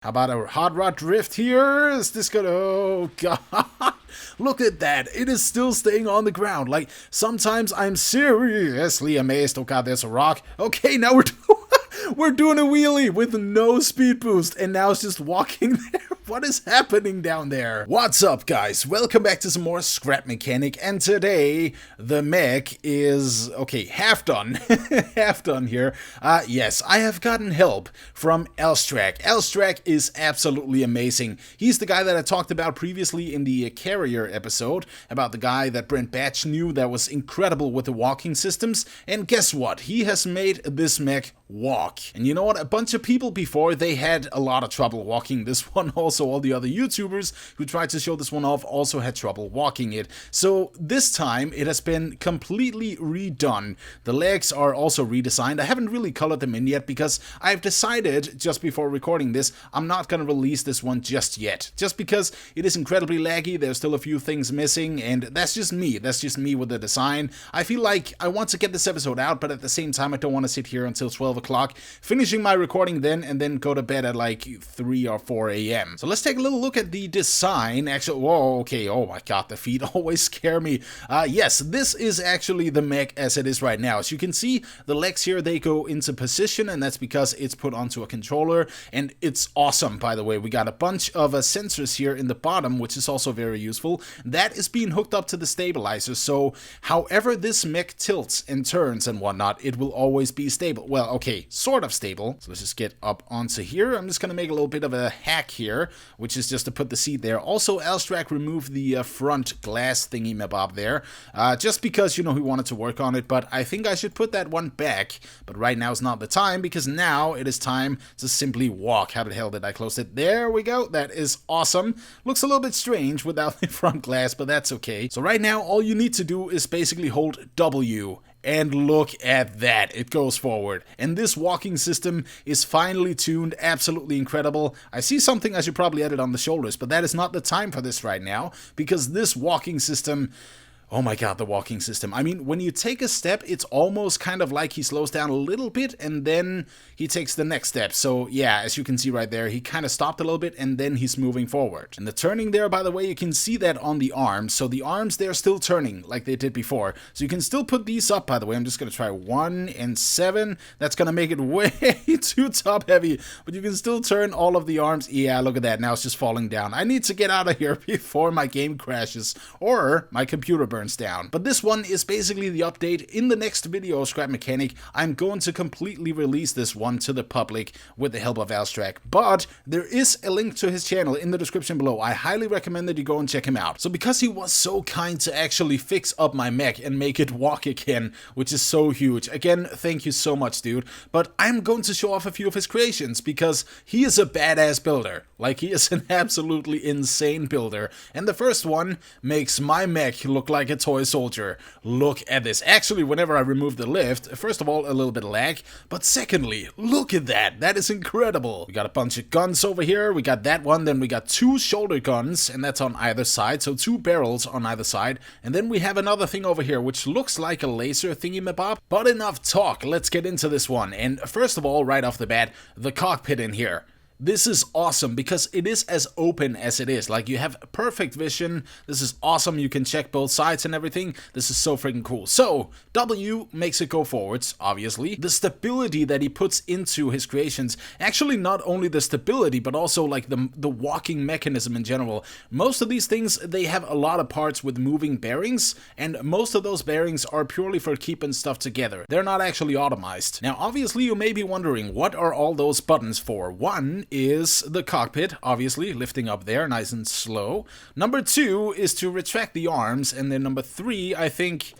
How about a hot rod drift here? Is this gonna... Oh, God. Look at that. It is still staying on the ground. Like, sometimes I'm seriously amazed. Oh, God, there's a rock. Okay, now we're doing a wheelie with no speed boost. And now it's just walking there. What is happening down there? What's up, guys? Welcome back to some more Scrap Mechanic. And today, the mech is... Okay, half done. Half done here. Yes, I have gotten help from Alstrak. Alstrak is absolutely amazing. He's the guy that I talked about previously in the Carrier episode, about the guy that Brent Batch knew that was incredible with the walking systems. And guess what? He has made this mech walk. And you know what? A bunch of people before, they had a lot of trouble walking this one. Also, all the other YouTubers who tried to show this one off also had trouble walking it. So this time, it has been completely redone. The legs are also redesigned. I haven't really colored them in yet because I've decided just before recording this, I'm not going to release this one just yet. Just because it is incredibly laggy, there's still a few things missing, and that's just me. That's just me with the design. I feel like I want to get this episode out, but at the same time, I don't want to sit here until 12 o'clock, finishing my recording then, and then go to bed at like 3 or 4 a.m. So let's take a little look at the design. Actually, whoa, okay, oh my god, the feet always scare me. Yes, this is actually the mech as it is right now. As you can see, the legs here, they go into position, and that's because it's put onto a controller, and it's awesome, by the way. We got a bunch of sensors here in the bottom, which is also very useful. That is being hooked up to the stabilizer, so however this mech tilts and turns and whatnot, it will always be stable. Well, okay, sort of stable. So let's just get up onto here. I'm just gonna make a little bit of a hack here, which is just to put the seat there. Also, Alstrak removed the front glass thingy mabob there, just because, you know, he wanted to work on it, but I think I should put that one back. But right now is not the time, because now it is time to simply walk. How the hell did I close it? There we go. That is awesome. Looks a little bit strange without the front glass, but that's okay. So right now, all you need to do is basically hold W. And look at that, it goes forward. And this walking system is finally tuned, absolutely incredible. I see something I should probably edit on the shoulders, but that is not the time for this right now, because this walking system... Oh my god, the walking system. I mean, when you take a step, it's almost kind of like he slows down a little bit and then he takes the next step. So yeah, as you can see right there, he kind of stopped a little bit and then he's moving forward. And the turning there, by the way, you can see that on the arms. So the arms, they're still turning like they did before. So you can still put these up, by the way. I'm just going to try 1 and 7. That's going to make it way too top heavy. But you can still turn all of the arms. Yeah, look at that. Now it's just falling down. I need to get out of here before my game crashes or my computer burns down. But this one is basically the update. In the next video of Scrap Mechanic, I'm going to completely release this one to the public with the help of Alstrak. But there is a link to his channel in the description below. I highly recommend that you go and check him out. So because he was so kind to actually fix up my mech and make it walk again, which is so huge. Again, thank you so much, dude. But I'm going to show off a few of his creations because he is a badass builder. Like, he is an absolutely insane builder. And the first one makes my mech look like a toy soldier. Look at this. Actually, whenever I remove the lift, first of all, a little bit of lag, but secondly, look at that. That is incredible. We got a bunch of guns over here. We got that one. Then we got 2 shoulder guns, and that's on either side. So 2 barrels on either side. And then we have another thing over here, which looks like a laser thingy mabob. But enough talk. Let's get into this one. And first of all, right off the bat, the cockpit in here. This is awesome because it is as open as it is. Like, you have perfect vision. This is awesome. You can check both sides and everything. This is so freaking cool. So, W makes it go forwards, obviously. The stability that he puts into his creations, actually not only the stability, but also like the walking mechanism in general. Most of these things, they have a lot of parts with moving bearings, and most of those bearings are purely for keeping stuff together. They're not actually automized. Now, obviously, you may be wondering, what are all those buttons for? One is the cockpit, obviously, lifting up there nice and slow. Number 2 is to retract the arms, and then number 3, I think...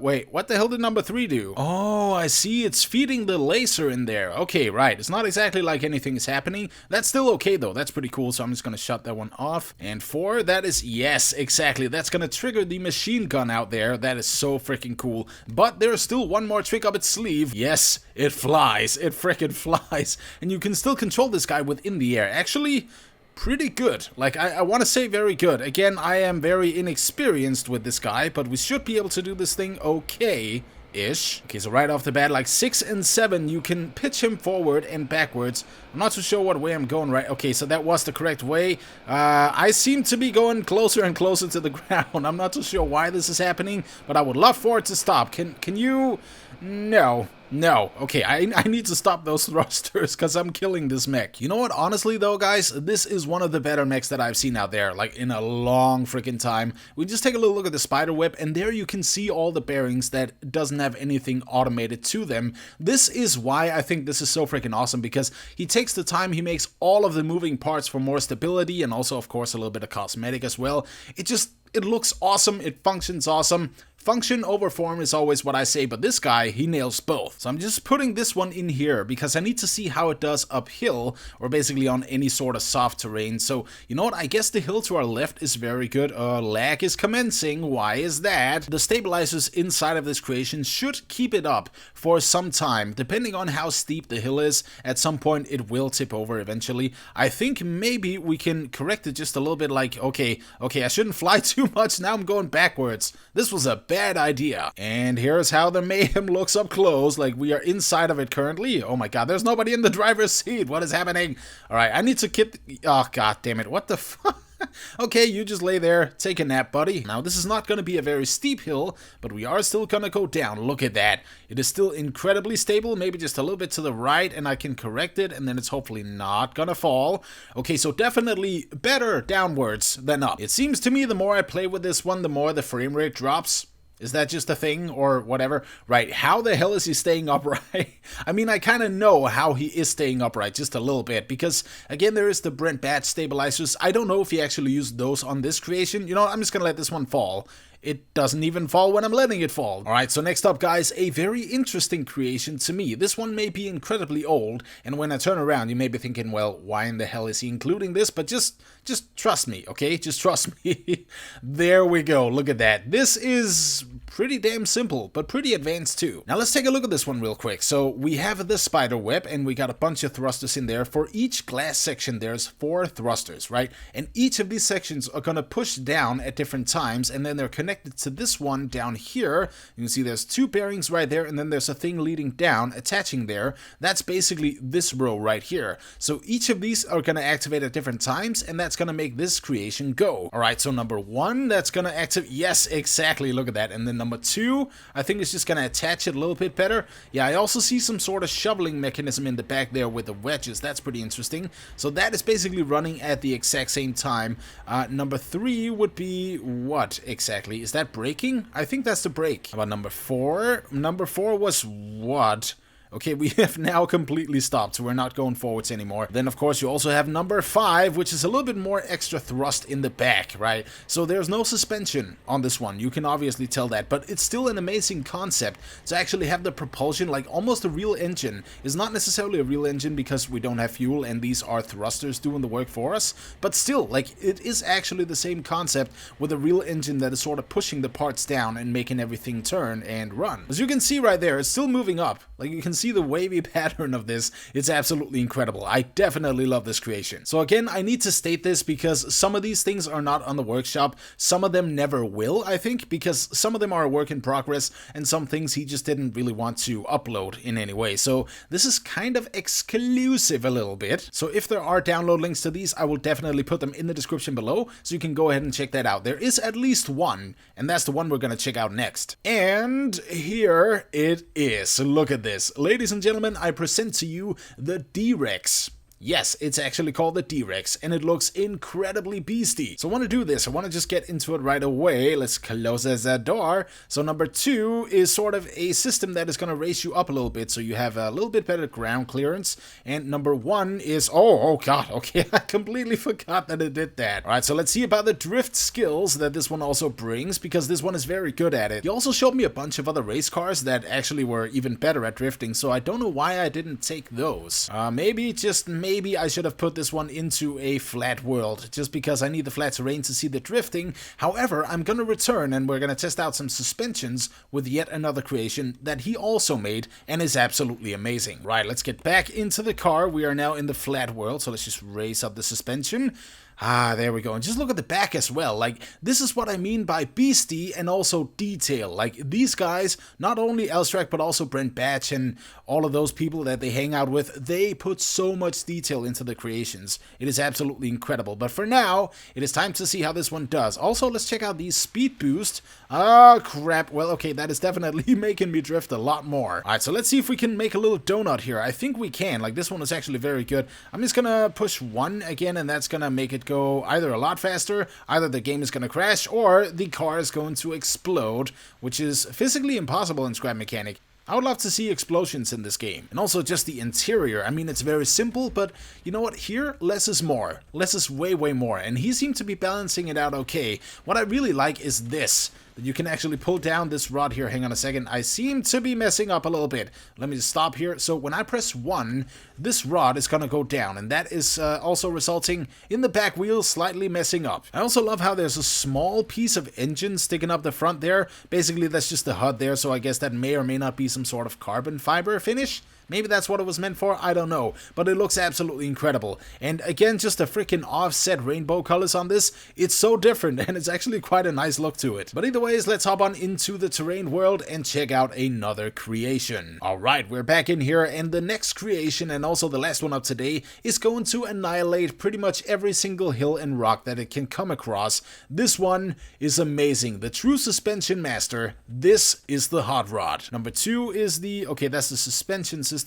wait, what the hell did number 3 do? Oh, I see, it's feeding the laser in there. Okay, right, it's not exactly like anything is happening. That's still okay, though. That's pretty cool, so I'm just gonna shut that one off. And 4, that is, yes, exactly. That's gonna trigger the machine gun out there. That is so freaking cool. But there's still one more trick up its sleeve. Yes, it flies. It freaking flies. And you can still control this guy within the air. Actually... pretty good. Like, I want to say very good. Again, I am very inexperienced with this guy, but we should be able to do this thing okay. ish. Okay, so right off the bat, like 6 and 7, you can pitch him forward and backwards. I'm not too sure what way I'm going, right? Okay, so that was the correct way. I seem to be going closer and closer to the ground. I'm not too sure why this is happening, but I would love for it to stop. Can you... No. Okay, I need to stop those thrusters because I'm killing this mech. You know what? Honestly, though, guys, this is one of the better mechs that I've seen out there, like, in a long freaking time. We just take a little look at the Spiderweb, and there you can see all the bearings that doesn't have anything automated to them. This is why I think this is so freaking awesome, because he takes the time, he makes all of the moving parts for more stability, and also, of course, a little bit of cosmetic as well. It looks awesome, it functions awesome. Function over form is always what I say, but this guy, he nails both. So I'm just putting this one in here because I need to see how it does uphill, or basically on any sort of soft terrain. So, you know what, I guess the hill to our left is very good. Lag is commencing, why is that? The stabilizers inside of this creation should keep it up for some time. Depending on how steep the hill is, at some point it will tip over eventually. I think maybe we can correct it just a little bit, like, okay, I shouldn't fly too much, now I'm going backwards. This was a bad idea. And here's how the mayhem looks up close, like we are inside of it currently. Oh my god, there's nobody in the driver's seat. What is happening? Alright, I need to keep... Oh god damn it, what the fuck? Okay, you just lay there, take a nap, buddy. Now, this is not going to be a very steep hill, but we are still going to go down. Look at that. It is still incredibly stable, maybe just a little bit to the right, and I can correct it, and then it's hopefully not going to fall. Okay, so definitely better downwards than up. It seems to me the more I play with this one, the more the frame rate drops. Is that just a thing or whatever? Right, how the hell is he staying upright? I mean, I kind of know how he is staying upright, just a little bit, because, again, there is the Brent Batch stabilizers. I don't know if he actually used those on this creation. You know what, I'm just gonna let this one fall. It doesn't even fall when I'm letting it fall. Alright, so next up, guys, a very interesting creation to me. This one may be incredibly old, and when I turn around, you may be thinking, well, why in the hell is he including this? But just trust me, okay? Just trust me. There we go, look at that. This is pretty damn simple, but pretty advanced too. Now let's take a look at this one real quick. So we have the Spiderweb, and we got a bunch of thrusters in there. For each glass section, there's 4 thrusters, right? And each of these sections are gonna push down at different times, and then they're connected to this one down here. You can see there's 2 bearings right there, and then there's a thing leading down, attaching there. That's basically this row right here. So each of these are gonna activate at different times, and that's gonna make this creation go. Alright, so number 1, that's gonna activate, yes, exactly, look at that. And then number 2, I think it's just gonna attach it a little bit better. Yeah, I also see some sort of shoveling mechanism in the back there with the wedges. That's pretty interesting. So that is basically running at the exact same time. Number 3 would be what exactly? Is that braking? I think that's the brake. How about number 4? Number 4 was what? Okay, we have now completely stopped, so we're not going forwards anymore. Then, of course, you also have number 5, which is a little bit more extra thrust in the back, right? So there's no suspension on this one. You can obviously tell that, but it's still an amazing concept to actually have the propulsion, like almost a real engine. It's not necessarily a real engine because we don't have fuel, and these are thrusters doing the work for us, but still, like, it is actually the same concept with a real engine that is sort of pushing the parts down and making everything turn and run. As you can see right there, it's still moving up. Like, you can see the wavy pattern of this. It's absolutely incredible. I definitely love this creation. So again, I need to state this because some of these things are not on the workshop. Some of them never will, I think, because some of them are a work in progress, and some things he just didn't really want to upload in any way. So this is kind of exclusive a little bit. So if there are download links to these, I will definitely put them in the description below, so you can go ahead and check that out. There is at least one, and that's the one we're gonna check out next. And here it is. Look at this. Ladies and gentlemen, I present to you the TRex. Yes, it's actually called the TRex, and it looks incredibly beastie. So I want to do this. I want to just get into it right away. Let's close that door. So number 2 is sort of a system that is going to raise you up a little bit, so you have a little bit better ground clearance. And number 1 is, oh god, okay, I completely forgot that it did that. Alright, so let's see about the drift skills that this one also brings, because this one is very good at it. He also showed me a bunch of other race cars that actually were even better at drifting, so I don't know why I didn't take those. Maybe I should have put this one into a flat world, just because I need the flat terrain to see the drifting. However, I'm gonna return and we're gonna test out some suspensions with yet another creation that he also made and is absolutely amazing. Right, let's get back into the car. We are now in the flat world, so let's just raise up the suspension. Ah, there we go. And just look at the back as well. Like, this is what I mean by beastie and also detail. Like, these guys, not only Alstrak, but also Brent Batch and all of those people that they hang out with, they put so much detail into the creations. It is absolutely incredible. But for now, it is time to see how this one does. Also, let's check out the speed boost. Ah, crap. Well, okay, that is definitely making me drift a lot more. Alright, so let's see if we can make a little donut here. I think we can. Like, this one is actually very good. I'm just gonna push 1 again, and that's gonna make it go either a lot faster, either the game is gonna crash, or the car is going to explode, which is physically impossible in Scrap Mechanic. I would love to see explosions in this game. And also just the interior. I mean, it's very simple, but you know what? Here, less is more. Less is way, way more. And he seemed to be balancing it out okay. What I really like is this. That you can actually pull down this rod here. Hang on a second. I seem to be messing up a little bit. Let me just stop here. So when I press 1, this rod is going to go down. And that is also resulting in the back wheel slightly messing up. I also love how there's a small piece of engine sticking up the front there. Basically, that's just the HUD there. So I guess that may or may not be some sort of carbon fiber finish. Maybe that's what it was meant for, I don't know. But it looks absolutely incredible. And again, just the freaking offset rainbow colors on this. It's so different, and it's actually quite a nice look to it. But either ways, let's hop on into the terrain world and check out another creation. Alright, we're back in here, and the next creation, and also the last one of today, is going to annihilate pretty much every single hill and rock that it can come across. This one is amazing. The true suspension master. This is the hot rod. Number 2 is the... okay, that's the suspension system.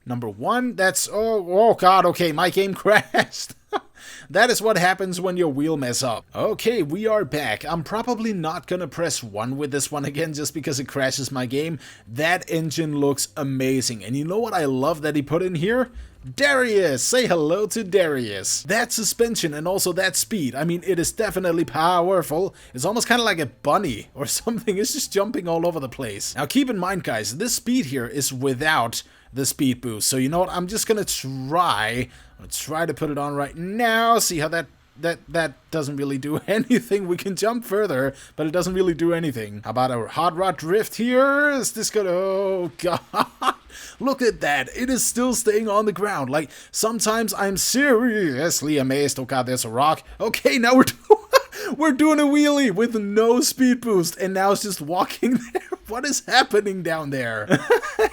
Number 1, that's... oh god, okay, my game crashed. That is what happens when your wheel mess up. Okay, we are back. I'm probably not gonna press 1 with this one again just because it crashes my game. That engine looks amazing. And you know what I love that he put in here? Darius! Say hello to Darius. That suspension and also that speed, I mean, it is definitely powerful. It's almost kind of like a bunny or something. It's just jumping all over the place. Now keep in mind, guys, this speed here is without the speed boost. So you know what? I'm just gonna try to put it on right now. See how that doesn't really do anything. We can jump further, but it doesn't really do anything. How about a hot rod drift here? Is this gonna... oh god. Look at that. It is still staying on the ground. Like, sometimes I'm seriously amazed. Oh god, there's a rock. Okay, now we're doing a wheelie with no speed boost, and now it's just walking there. What is happening down there?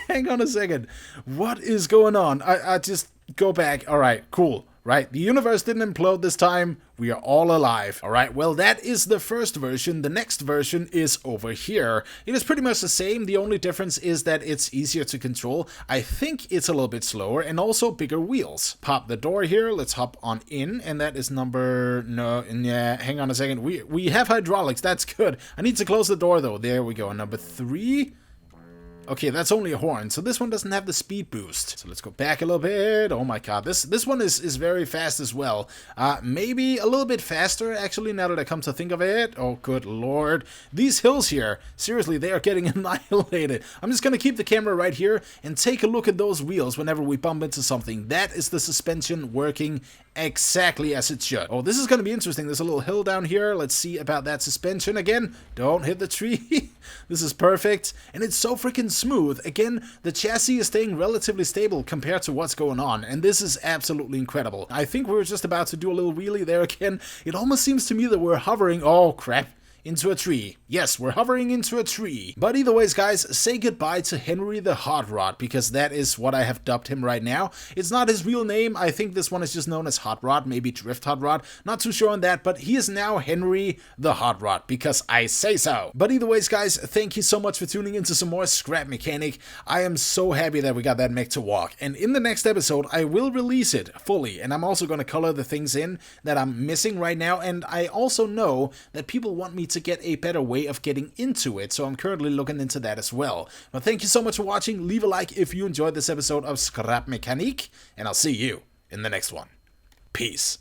Hang on a second. What is going on? I just go back. All right, cool. Right, the universe didn't implode this time. We are all alive. Alright, well that is the first version. The next version is over here. It is pretty much the same. The only difference is that it's easier to control. I think it's a little bit slower and also bigger wheels. Pop the door here. Let's hop on in. And that is number... no, yeah, hang on a second. We have hydraulics. That's good. I need to close the door though. There we go. Number 3... okay, that's only a horn, so this one doesn't have the speed boost. So let's go back a little bit. Oh my god, this one is very fast as well. Maybe a little bit faster, actually, now that I come to think of it. Oh, good lord. These hills here, seriously, they are getting annihilated. I'm just gonna keep the camera right here and take a look at those wheels whenever we bump into something. That is the suspension working exactly as it should. Oh, this is gonna be interesting. There's a little hill down here. Let's see about that suspension again. Don't hit the tree. This is perfect. And it's so freaking smooth. Again, the chassis is staying relatively stable compared to what's going on. And this is absolutely incredible. I think we were just about to do a little wheelie there again. It almost seems to me that we're hovering. Oh, crap. Into a tree. Yes, we're hovering into a tree. But either ways, guys, say goodbye to Henry the Hot Rod, because that is what I have dubbed him right now. It's not his real name. I think this one is just known as Hot Rod, maybe Drift Hot Rod. Not too sure on that, but he is now Henry the Hot Rod, because I say so. But either ways, guys, thank you so much for tuning into some more Scrap Mechanic. I am so happy that we got that mech to walk. And in the next episode, I will release it fully. And I'm also going to color the things in that I'm missing right now. And I also know that people want me to get a better way of getting into it, so I'm currently looking into that as well. But thank you so much for watching. Leave a like if you enjoyed this episode of Scrap Mechanic, and I'll see you in the next one. Peace.